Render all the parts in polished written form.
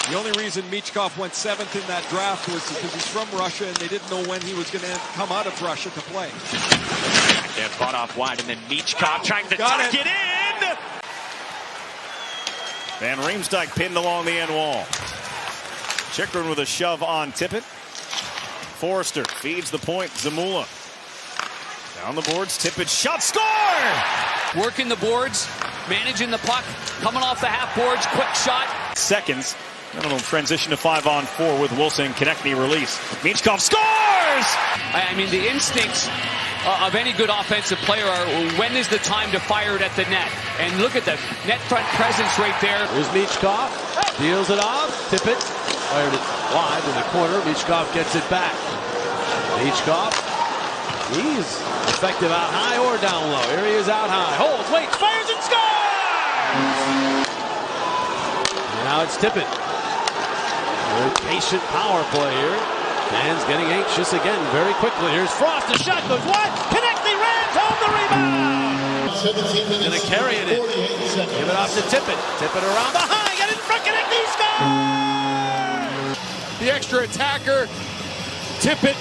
The only reason Michkov went 7th in that draft was because he's from Russia and they didn't know when he was going to come out of Russia to play. They're fought off wide, and then Michkov trying to tuck it in. Van Riemsdyk pinned along the end wall. Chychrun with a shove on Tippett. Forrester feeds the point. Zamula down the boards. Tippett shot, score! Working the boards, managing the puck, coming off the half boards, quick shot. Seconds. Then it'll transition to 5-on-4 with Wilson. Konechny release. Michkov scores! I mean, the instincts of any good offensive player are when is the time to fire it at the net. And look at the net front presence right there. Here's Michkov, deals it off. Tippett fired it wide in the corner. Michkov gets it back. Michkov, he's effective out high or down low. Here he is out high. Holds, waits, fires, and scores! Now it's Tippett. Very patient power play here. Fans getting anxious again very quickly. Here's Frost. The shot goes wide. Konechny rams home the rebound. Going to carry it in. Give it off to Tippett. Tippett around behind. Get it in front. Konechny scores! The extra attacker. Tippett.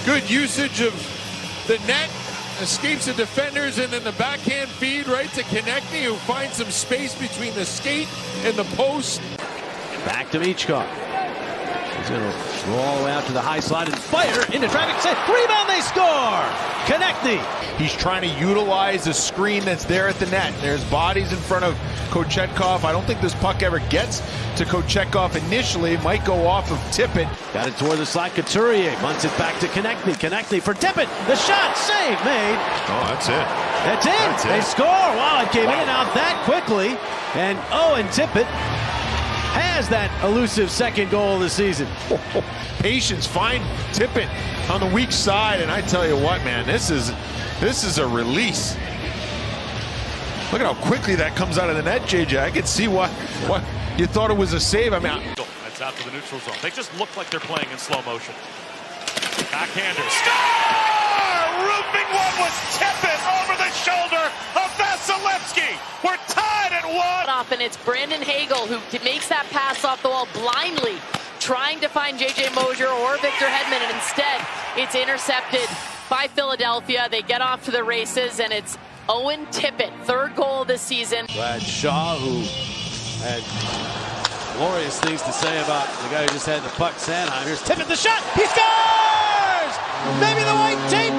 Good usage of the net. Escapes the defenders, and then the backhand feed right to Konechny, who finds some space between the skate and the post. Back to Michkov. He's going to go all the way out to the high slide and fire into traffic. Rebound, they score! Konechny. He's trying to utilize the screen that's there at the net. There's bodies in front of Kochetkov. I don't think this puck ever gets to Kochetkov initially. It might go off of Tippett. Got it toward the slide. Couturier bunts it back to Konechny. Konechny for Tippett. The shot, save made. Oh, that's it. That's it. They score. Wow, it came in and out that quickly. And Owen Tippett has that elusive second goal of the season. Patience, find Tippett on the weak side, and I tell you what, man, this is a release. Look at how quickly that comes out of the net, JJ. I can see what you thought it was a save. I mean, That's out to the neutral zone. They just look like they're playing in slow motion. Backhander. Score! Roofing one was Tippett over the shoulder of Vasilevsky. We're tied at 1. And it's Brandon Hagel who makes that pass off the wall blindly, trying to find J.J. Mosier or Victor Hedman, and instead it's intercepted by Philadelphia. They get off to the races, and it's Owen Tippett, 3rd goal of the season. Brad Shaw, who had glorious things to say about the guy who just had the puck, Sanheim. Here's Tippett, the shot, he scores! Maybe the white tape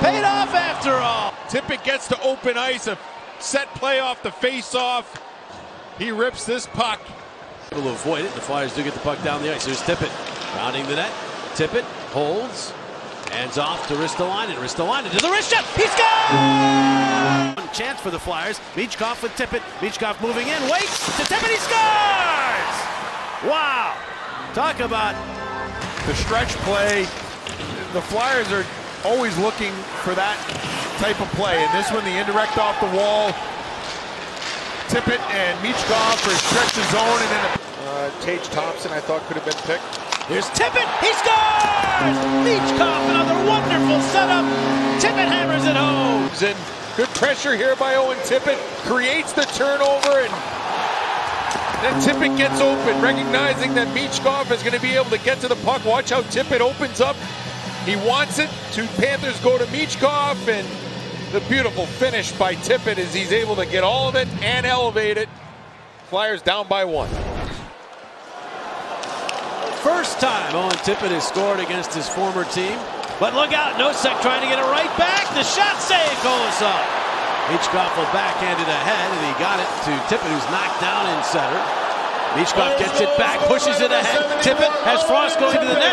paid off after all. Tippett gets to open ice, a set play off the face-off. He rips this puck. Able to avoid it. The Flyers do get the puck down the ice. Here's Tippett rounding the net. Tippett holds, hands off to Ristolainen. Ristolainen to the wrist shot. He scores! One chance for the Flyers. Michkov with Tippett. Michkov moving in, waits to Tippett. He scores! Wow! Talk about The stretch play. The Flyers are always looking for that type of play, and this one, the indirect off the wall. Tippett and Michkov for stretch the zone, and then Tage Thompson I thought could have been picked. Here's Tippett. He scores! Michkov, another wonderful setup. Tippett hammers it home. And good pressure here by Owen Tippett, creates the turnover, and then Tippett gets open, recognizing that Michkov is going to be able to get to the puck. Watch how Tippett opens up. He wants it. 2 Panthers go to Michkov, and the beautiful finish by Tippett as he's able to get all of it and elevate it. Flyers down by 1. First time Owen Tippett has scored against his former team. But look out, Nosek trying to get it right back. The shot save, Kolosov. Michkov will backhand it ahead, and he got it to Tippett, who's knocked down in center. Michkov gets it back, pushes it ahead. Tippett has Frost going to the net.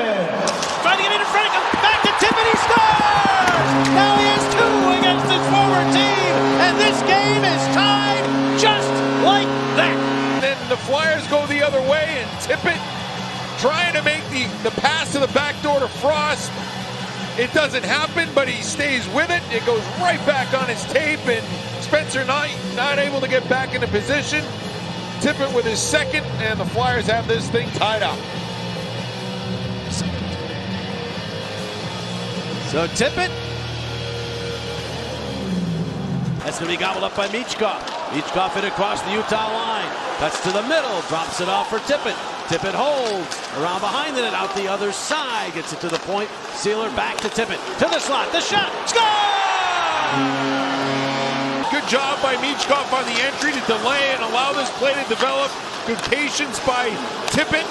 Trying to get it in front, back to Tippett, he scores! Now he has 2 against his former team, and this game is tied just like that. Then the Flyers go the other way, and Tippett trying to make the pass to the back door to Frost. It doesn't happen, but he stays with it. It goes right back on his tape, and Spencer Knight not able to get back into position. Tippett with his second, and the Flyers have this thing tied up. So Tippett, that's going to be gobbled up by Michkov. Michkov it across the Utah line. Cuts to the middle. Drops it off for Tippett. Tippett holds. Around behind the net. Out the other side. Gets it to the point. Sealer back to Tippett. To the slot. The shot. Score! Good job by Michkov on the entry to delay and allow this play to develop. Good patience by Tippett.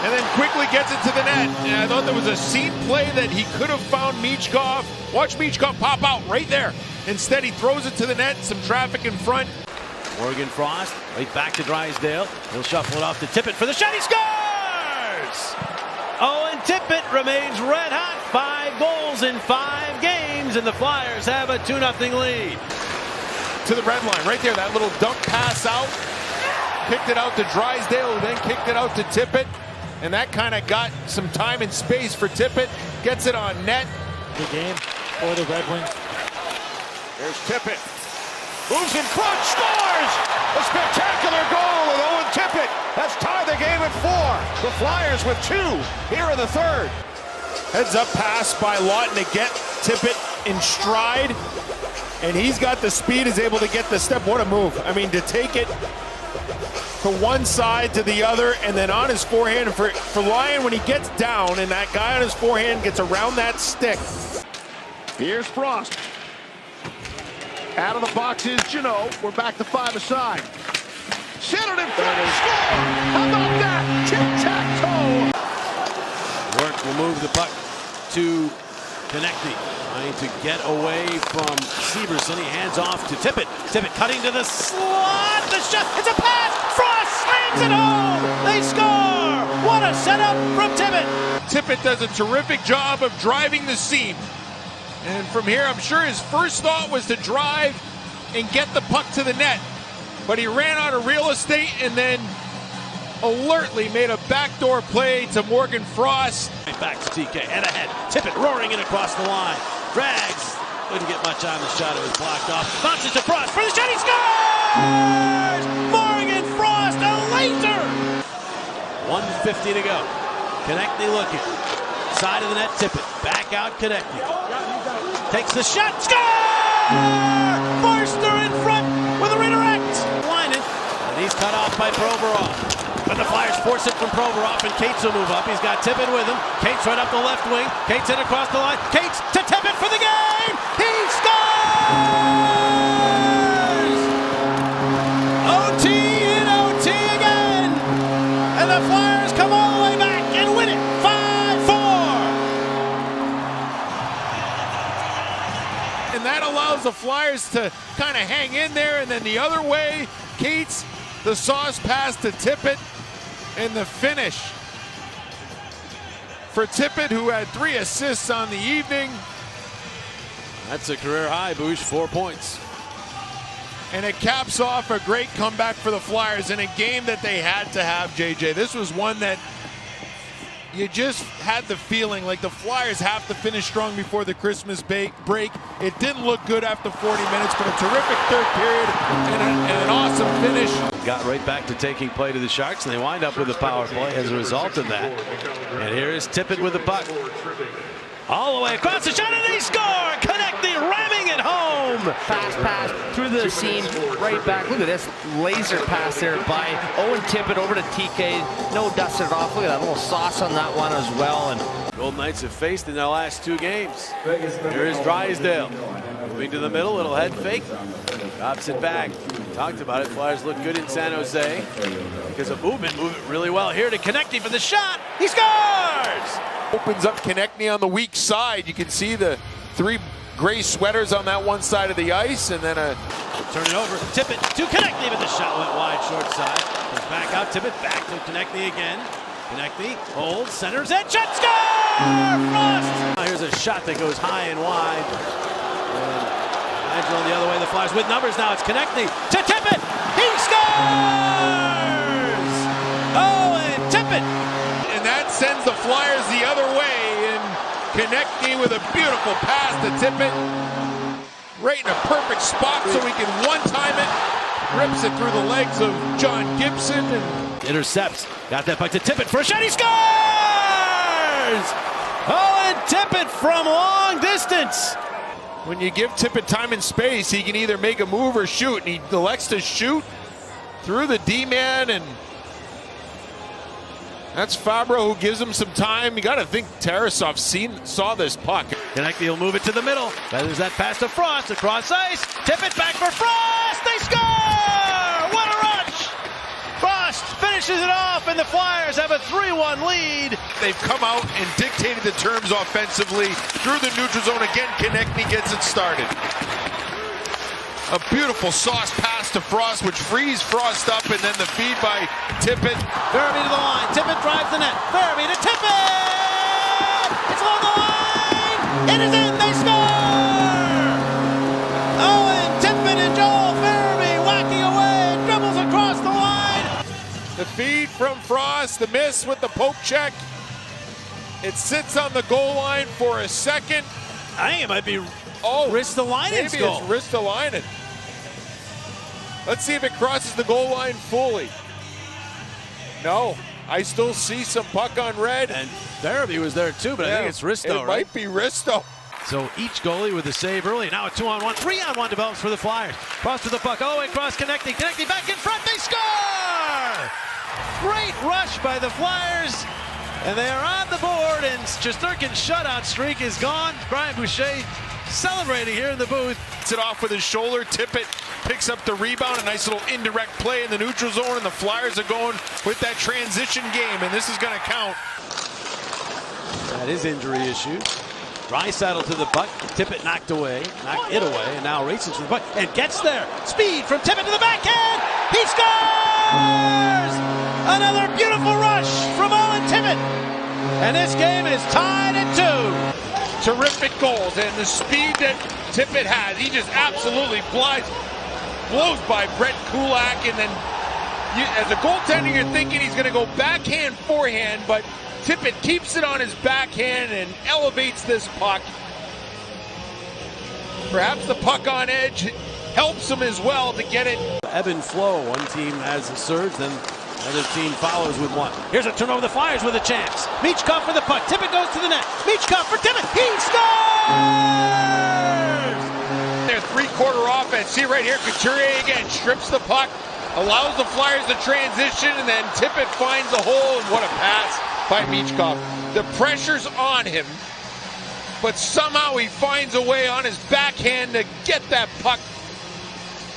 And then quickly gets it to the net. And I thought there was a seam play that he could have found Michkov. Watch Michkov pop out right there. Instead, he throws it to the net. Some traffic in front. Morgan Frost right back to Drysdale. He'll shuffle it off to Tippett for the shot. He scores! Owen Tippett remains red hot. 5 goals in 5 games, and the Flyers have a 2-0 lead. To the red line, right there. That little dunk pass out. Kicked it out to Drysdale, who then kicked it out to Tippett. And that kind of got some time and space for Tippett. Gets it on net. The game for the Red Wings. Here's Tippett. Moves in front, scores! A spectacular goal, and Owen Tippett has tied the game at 4. The Flyers with 2 here in the third. Heads up pass by Lawton to get Tippett in stride. And he's got the speed, is able to get the step. What a move. I mean, to take it to one side to the other, and then on his forehand. And for Lyon, when he gets down and that guy on his forehand gets around that stick. Here's Frost. Out of the box is Janot. We're back to 5-a-side. Centered in front, score! How about that? Tic-tac-toe! Work will move the puck to Konechny. Trying to get away from Severson. He hands off to Tippett. Tippett cutting to the slot. The shot. It's a pass. Frost slams it home. They score. What a setup from Tippett. Tippett does a terrific job of driving the seam. And from here, I'm sure his first thought was to drive and get the puck to the net. But he ran out of real estate and then alertly made a backdoor play to Morgan Frost. Back to TK and ahead. Tippett roaring in across the line. Drags. Couldn't get much on the shot. It was blocked off. Bounces to Frost for the shot. He scores! Morgan Frost, a laser! 1:50 to go. Konechny looking. Side of the net, Tippett. Back out, Konechny. Takes the shot. Score! Forster in front with a redirect. Linen. And he's cut off by Provorov. But the Flyers force it from Provorov, and Cates will move up. He's got Tippett with him. Cates right up the left wing. Cates in across the line. Cates to Tippett for the game! He scores! OT in OT again! And the Flyers come all the way back and win it 5-4! And that allows the Flyers to kind of hang in there. And then the other way, Cates, the sauce pass to Tippett. And the finish for Tippett, who had 3 assists on the evening. That's a career high, Boosh, 4 points. And it caps off a great comeback for the Flyers in a game that they had to have, JJ. This was one that you just had the feeling like the Flyers have to finish strong before the Christmas break. It didn't look good after 40 minutes, but a terrific third period and an awesome finish. Got right back to taking play to the Sharks, and they wind up with a power play as a result of that. And here is Tippett with the puck. All the way across the shot, and they score! Konechny ramming it home! Fast pass through the seam, right back. Look at this laser pass there by Owen Tippett over to TK. No, dusted it off. Look at that little sauce on that one as well. And Golden Knights have faced in their last 2 games. Here is Drysdale. Moving to the middle, little head fake. Drops it back. Talked about it. Flyers look good in San Jose because of movement. Move it really well here to Konechny for the shot. He scores! Opens up Konechny on the weak side. You can see the 3 gray sweaters on that one side of the ice, and then a turn it over. Tippett to Konechny, but the shot went wide, short side. Goes back out. Tippett back to Konechny again. Konechny holds, centers it, shot, score! Frost! Here's a shot that goes high and wide. Angelo the other way. The Flyers with numbers now. It's Konechny to Tippett. He scores! Owen Tippett. And that sends the Flyers the other way. And Konechny with a beautiful pass to Tippett. Right in a perfect spot so he can one-time it. Rips it through the legs of John Gibson. And intercepts. Got that puck to Tippett for a shot. He scores! Owen Tippett from long distance. When you give Tippett time and space, he can either make a move or shoot, and he elects to shoot through the D-man, and that's Fabro who gives him some time. You got to think Tarasov saw this puck. Konechny will move it to the middle. Feathers that pass to Frost across ice. Tippett back for Frost. They score! What a rush! Frost finishes it off, and the Flyers have a 3-1 lead. They've come out and dictated the terms offensively through the neutral zone. Again, Konechny gets it started. A beautiful sauce pass to Frost, which frees Frost up, and then the feed by Tippett. Farabee to the line. Tippett drives the net. Farabee to Tippett! It's along the line! It is in! They score! Owen Tippett and Joel Farabee whacking away. Dribbles across the line. The feed from Frost, the miss with the poke check. It sits on the goal line for a second. I think it might be Maybe Ristolainen's goal. it's Ristolainen. Let's see if it crosses the goal line fully. No, I still see some puck on red. And Farabee was there too, but I think it's Risto, It might be Risto. So each goalie with a save early. Now a 2-on-1, 3-on-1 develops for the Flyers. Cross to the puck. Oh, and cross Konechny. Konechny back in front. They score! Great rush by the Flyers. And they are on the board, and Shesterkin's shutout streak is gone. Brian Boucher celebrating here in the booth. Gets it off with his shoulder. Tippett picks up the rebound. A nice little indirect play in the neutral zone, and the Flyers are going with that transition game, and this is going to count. That is injury issues. Draisaitl to the puck. Tippett knocked it away, and now races to the puck and gets there. Speed from Tippett to the backhand. He scores! Another beautiful rush from Owen Tippett. And this game is tied at 2. Terrific goals, and the speed that Tippett has, he just absolutely blows by Brett Kulak, and then as a goaltender, you're thinking he's going to go backhand, forehand, but Tippett keeps it on his backhand and elevates this puck. Perhaps the puck on edge helps him as well to get it. Ebb and flow. One team has a surge, then another team follows with one. Here's a turnover. The Flyers with a chance. Michkov for the puck. Tippett goes to the net. Michkov for Tippett. He scores! Their three-quarter offense. See right here, Couturier again strips the puck, allows the Flyers to transition, and then Tippett finds a hole, and what a pass by Michkov. The pressure's on him, but somehow he finds a way on his backhand to get that puck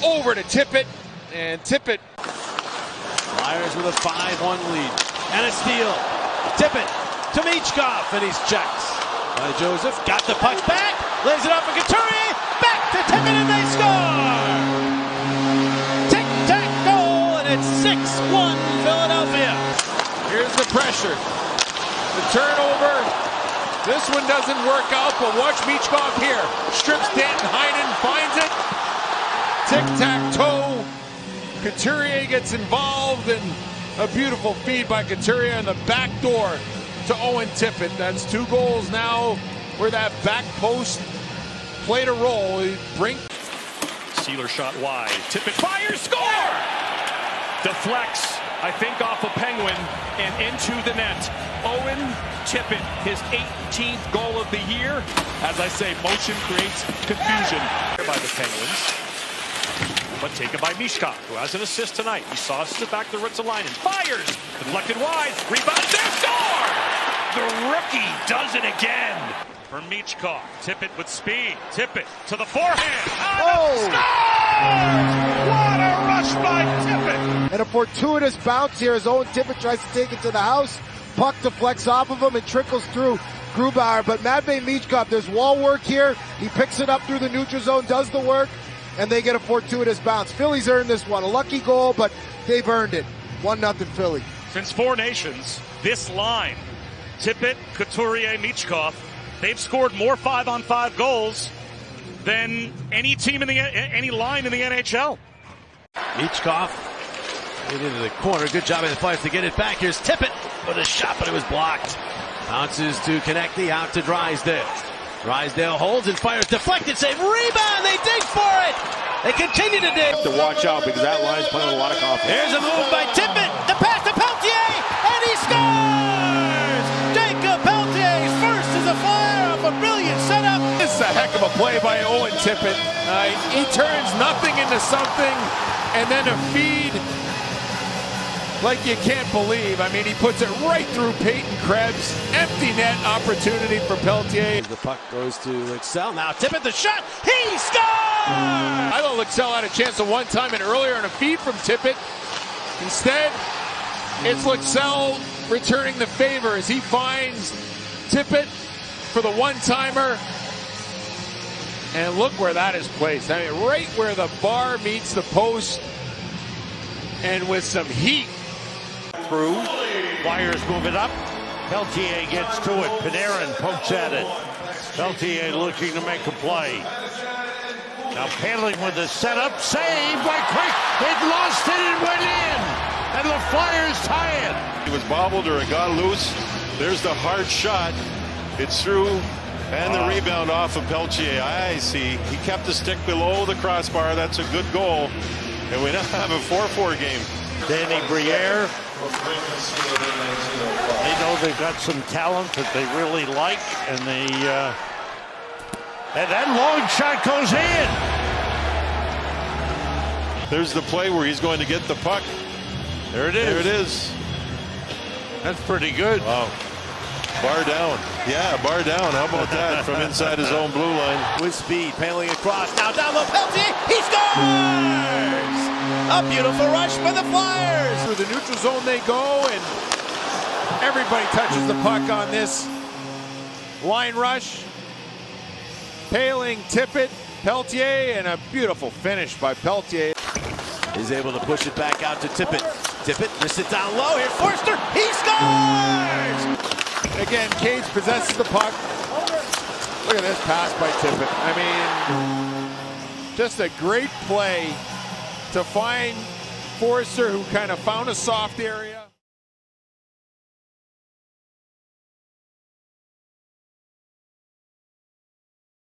over to Tippett, and Tippett. Flyers with a 5-1 lead. And a steal. Tippett to Michkov, and he's checked by Joseph. Got the puck back. Lays it off for Couturier. Back to Tippett, and they score! Tic-tac goal, and it's 6-1 Philadelphia. Here's the pressure. The turnover. This one doesn't work out, but watch Michkov here. Strips Danton Heinen, finds it. Tic-tac-toe. Couturier gets involved, and a beautiful feed by Couturier on the back door to Owen Tippett. That's 2 goals now where that back post played a role. Sealer shot wide. Tippett fires, score! Deflects, I think, off a Penguin and into the net. Owen Tippett, his 18th goal of the year. As I say, motion creates confusion by the Penguins. But taken by Michkov, who has an assist tonight. He sauces it back to Ristolainen. Fires! Deflected wide. Rebound there. Score! The rookie does it again. For Michkov. Tippett with speed. Tippett to the forehand. Scores! What a rush by Tippett! And a fortuitous bounce here as Owen Tippett tries to take it to the house. Puck deflects off of him and trickles through Grubauer. But Matvei Michkov, there's wall work here. He picks it up through the neutral zone, does the work, and they get a fortuitous bounce. Philly's earned this one. A lucky goal, but they've earned it. 1-0 Philly. Since 4 Nations, this line, Tippett, Couturier, Michkov, they've scored more 5-on-5 goals than any team in any line in the NHL. Michkov into the corner. Good job by the Flyers to get it back. Here's Tippett with a shot, but it was blocked. Bounces to Konechny, out to Drysdale. Drysdale holds and fires. Deflected save. Rebound. They dig for it. They continue to dig. To watch out because that line's playing with a lot of confidence. Here's a move by Tippett. The pass to Peltier, and he scores! Jacob Peltier's first as a Flyer off a brilliant setup. This is a heck of a play by Owen Tippett. He turns nothing into something, and then a feed like you can't believe. I mean, he puts it right through Peyton Krebs. Empty net opportunity for Pelletier. The puck goes to Lexell. Now Tippett, the shot. He scores! I thought Lexell had a chance at one time and earlier on a feed from Tippett. Instead, it's Lexell returning the favor as he finds Tippett for the one-timer. And look where that is placed. I mean, right where the bar meets the post, and with some heat. Through. Flyers move it up. Pelletier gets to it. Panarin pokes at it. Pelletier looking to make a play. Now Paling with the setup. Save by Quick. It lost it and went in. And the Flyers tie it. It was bobbled or it got loose. There's the hard shot. It's through. And the rebound off of Pelletier. I see. He kept the stick below the crossbar. That's a good goal. And we now have a 4-4 game. Danny Briere. They know they've got some talent that they really like, and and that long shot goes in. There's the play where he's going to get the puck. There it is. There it is. That's pretty good. Wow. Bar down. Yeah, bar down. How about that? From inside his own blue line. With speed, Paling across. Now down low, Pelletier. He scores! A beautiful rush by the Flyers. Through the neutral zone they go, and everybody touches the puck on this line rush. Paling, Tippett, Pelletier, and a beautiful finish by Pelletier. He's able to push it back out to Tippett. Tippett just sit down low. Here's Forster. He scores! Again, Cage possesses the puck. Look at this pass by Tippett. I mean, just a great play to find Forster, who kind of found a soft area.